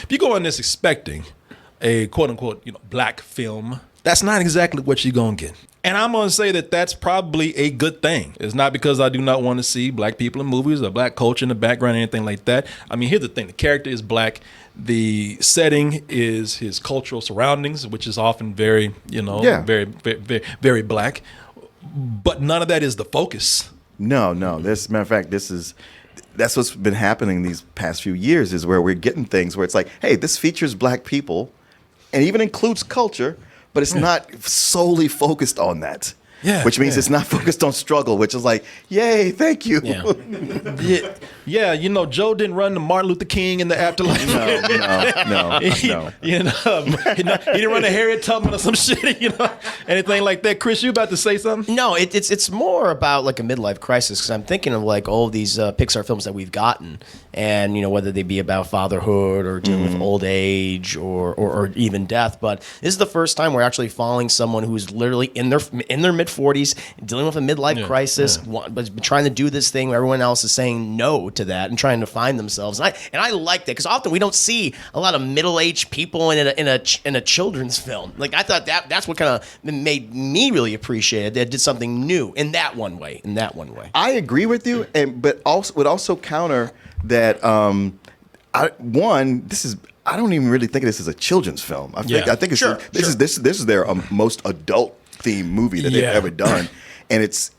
If you go in this expecting a quote unquote, black film, that's not exactly what you're going to get. And I'm going to say that that's probably a good thing. It's not because I do not want to see black people in movies or black culture in the background or anything like that. I mean, here's the thing. The character is black. The setting is his cultural surroundings, which is often very, very, very, very black. But none of that is the focus. No. As a matter of fact, that's what's been happening these past few years is where we're getting things where it's like, hey, this features black people and even includes culture, but it's not solely focused on that. Yeah, which means it's not focused on struggle, which is like, yay, thank you. Yeah. Joe didn't run to Martin Luther King in the afterlife. No. He didn't run to Harriet Tubman or some shit, anything like that. Chris, you about to say something? No, it's more about like a midlife crisis, because I'm thinking of like all of these Pixar films that we've gotten, and whether they be about fatherhood or dealing with old age or even death. But this is the first time we're actually following someone who's literally in their mid 40s, dealing with a midlife crisis, but trying to do this thing where everyone else is saying no to that and trying to find themselves. And I like that, because often we don't see a lot of middle-aged people in a children's film. Like, I thought that's what kind of made me really appreciate it. They did something new in that one way. I agree with you, but would also counter that. I don't even really think of this as a children's film. I think this is their most adult theme movie that they've ever done, and it's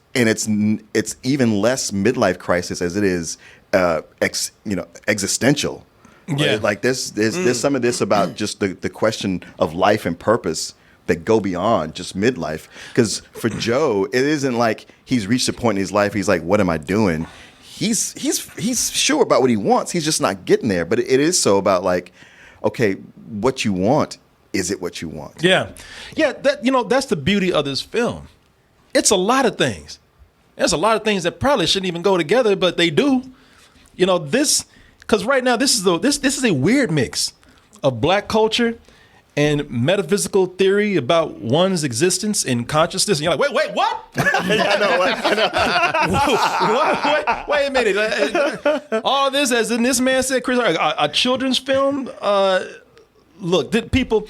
even less midlife crisis as it is existential. Right? Yeah, like there's some of this about just the question of life and purpose that go beyond just midlife. Because for Joe, it isn't like he's reached a point in his life he's like, what am I doing? He's sure about what he wants. He's just not getting there. But it is so about like, okay, what you want. Is it what you want? Yeah. That's the beauty of this film. It's a lot of things. There's a lot of things that probably shouldn't even go together, but they do. Because right now this is a weird mix of black culture and metaphysical theory about one's existence and consciousness. And you're like, wait, what? I know. Wait a minute. All this, as in this man said, Chris, a children's film. Look, people,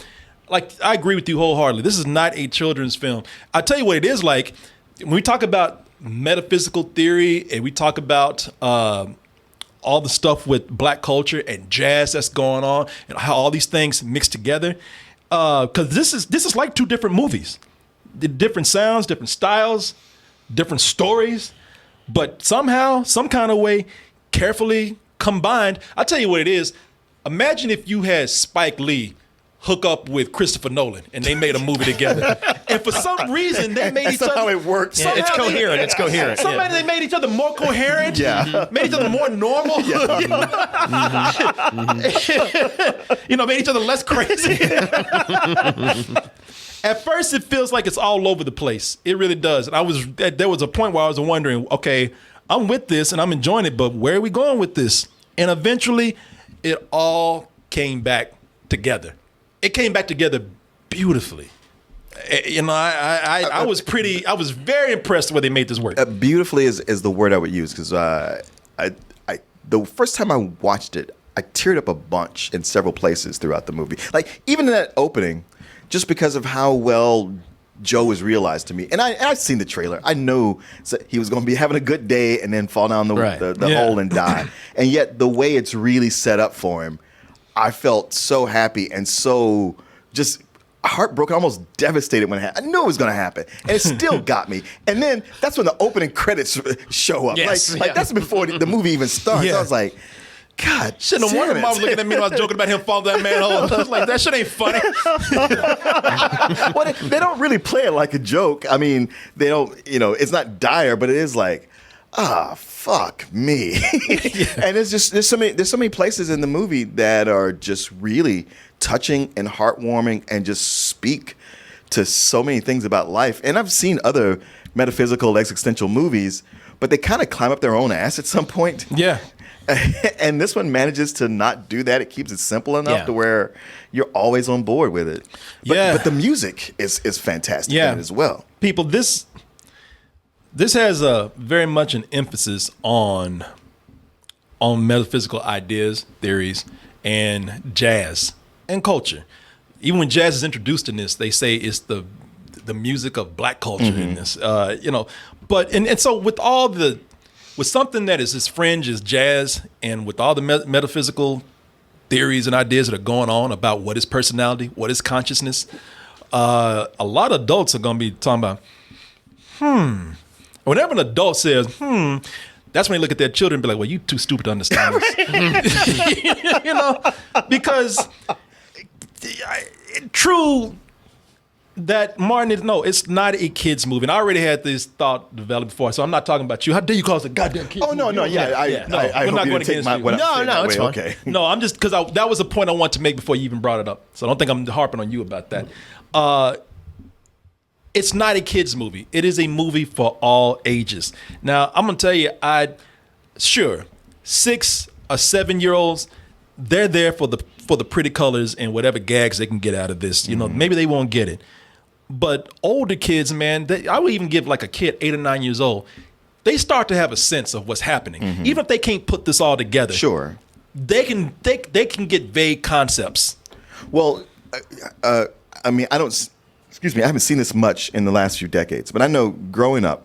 like, I agree with you wholeheartedly. This is not a children's film. I'll tell you what it is like. When we talk about metaphysical theory and we talk about all the stuff with black culture and jazz that's going on and how all these things mix together, because this is like two different movies. Different sounds, different styles, different stories, but somehow, some kind of way, carefully combined. I'll tell you what it is. Imagine if you had Spike Lee hook up with Christopher Nolan and they made a movie together. And for some reason, they made each other. That's how it works. Yeah, it's coherent. They made each other more coherent. Yeah. Made each other more normal. Yeah. Made each other less crazy. At first, it feels like it's all over the place. It really does. And there was a point where I was wondering, okay, I'm with this and I'm enjoying it, but where are we going with this? And eventually, it all came back together. It came back together beautifully. I was very impressed where they made this work. Beautifully is the word I would use, because the first time I watched it, I teared up a bunch in several places throughout the movie. Like, even in that opening, just because of how well Joe was realized to me. And I'd seen the trailer. I know he was going to be having a good day and then fall down the hole and die. And yet the way it's really set up for him, I felt so happy and so just heartbroken, almost devastated when it happened. I knew it was going to happen, and it still got me. And then that's when the opening credits show up. Yes, like that's before the movie even starts. Yeah. I was like, God, shouldn't have wondered. Mom was looking at me when I was joking about him falling down that manhole. I was like, that shit ain't funny. Well, they don't really play it like a joke. I mean, they don't. It's not dire, but it is like, fuck me. And there's so many places in the movie that are just really touching and heartwarming and just speak to so many things about life. And I've seen other metaphysical existential movies, but they kind of climb up their own ass at some point. Yeah. And this one manages to not do that. It keeps it simple enough to where you're always on board with it. But the music is fantastic in it as well. People, this has a very much an emphasis on metaphysical ideas, theories, and jazz and culture. Even when jazz is introduced in this, they say it's the music of black culture in this. But so with something that is as fringe as jazz, and with all the metaphysical theories and ideas that are going on about what is personality, what is consciousness, a lot of adults are going to be talking about, Whenever an adult says, that's when they look at their children and be like, well, you too stupid to understand this. Because true that Martin is, no, it's not a kid's movie. And I already had this thought developed before, so I'm not talking about you. How dare you call it a goddamn kid's movie? No, I we're hope not you going didn't take against my, you. what I'm saying that it's way. fine. Okay. No, I'm just, because that was a point I wanted to make before you even brought it up. So I don't think I'm harping on you about that. It's not a kid's movie. It is a movie for all ages. Now, I'm going to tell you, sure, 6 or 7-year-olds, they're there for the pretty colors and whatever gags they can get out of this. Maybe they won't get it. But older kids, man, I would even give like a kid 8 or 9 years old, they start to have a sense of what's happening. Even if they can't put this all together. Sure. They can get vague concepts. Well, I mean, I haven't seen this much in the last few decades, but I know growing up,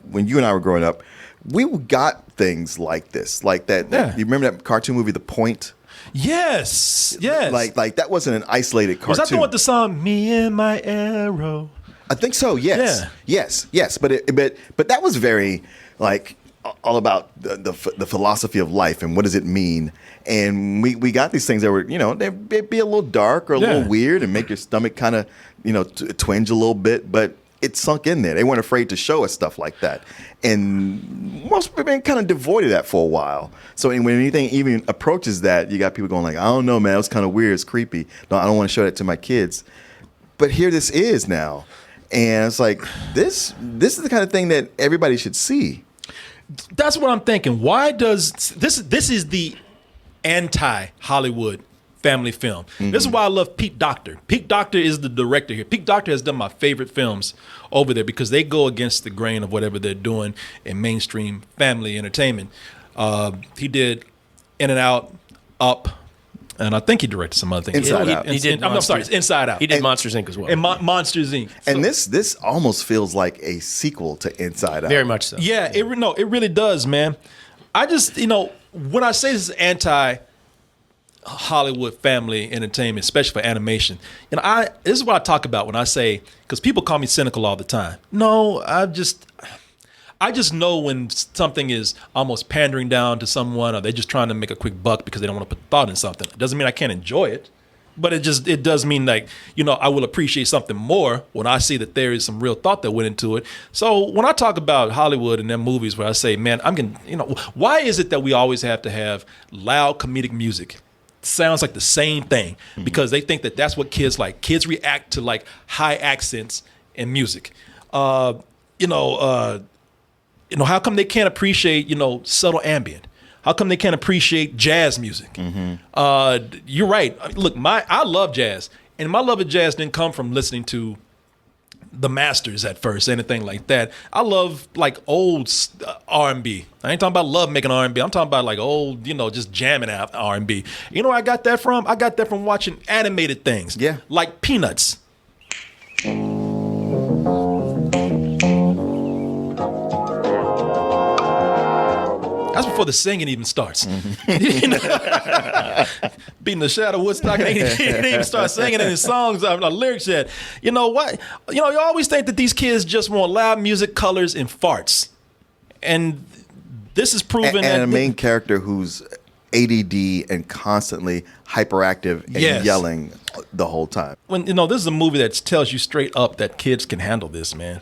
when you and I were growing up, we got things like this, like that. Yeah. You remember that cartoon movie, The Point? Yes. Like that wasn't an isolated cartoon. Was that the one with the song "Me and My Arrow"? I think so. Yes. Yeah. Yes. But that was very like all about the philosophy of life and what does it mean. And we got these things that were, they'd be a little dark or a little weird and make your stomach kind of, twinge a little bit. But it sunk in there. They weren't afraid to show us stuff like that. And most people have been kind of devoid of that for a while. So when anything even approaches that, you got people going like, I don't know, man, it was kind of weird. It's creepy. No, I don't want to show that to my kids. But here this is now. And it's like, this is the kind of thing that everybody should see. That's what I'm thinking. Why does this is the anti-Hollywood family film. This is why I love Pete Docter. Pete Docter is the director here. Pete Docter has done my favorite films over there because they go against the grain of whatever they're doing in mainstream family entertainment. He did In and Out, Up, and I think he directed some other things. Inside Out. He did I'm sorry, Inside Out. He did Monsters Inc. as well. And Monsters Inc. And this almost feels like a sequel to Inside Out. Very much so. Yeah, it really does, man. I just, when I say this is anti-Hollywood family entertainment, especially for animation, this is what I talk about when I say, because people call me cynical all the time. No, I just know when something is almost pandering down to someone, or they're just trying to make a quick buck because they don't want to put thought in something. It doesn't mean I can't enjoy it, but it does mean like, I will appreciate something more when I see that there is some real thought that went into it. So when I talk about Hollywood and their movies where I say, man, why is it that we always have to have loud comedic music? Sounds like the same thing because they think that that's what kids like. Kids react to like high accents and music. How come they can't appreciate, subtle ambient? How come they can't appreciate jazz music? You're right. Look, I love jazz, and my love of jazz didn't come from listening to the masters at first, anything like that. I love like old R&B. I ain't talking about love making R&B. I'm talking about like old, just jamming out R&B. You know where I got that from? I got that from watching animated things. Yeah. Like Peanuts. That's before the singing even starts. Beating the shadow of Woodstock, he didn't even start singing in his songs, lyrics yet. You know what? You always think that these kids just want loud music, colors, and farts. And this is proven and a main character who's ADD and constantly hyperactive and yelling the whole time. When this is a movie that tells you straight up that kids can handle this, man.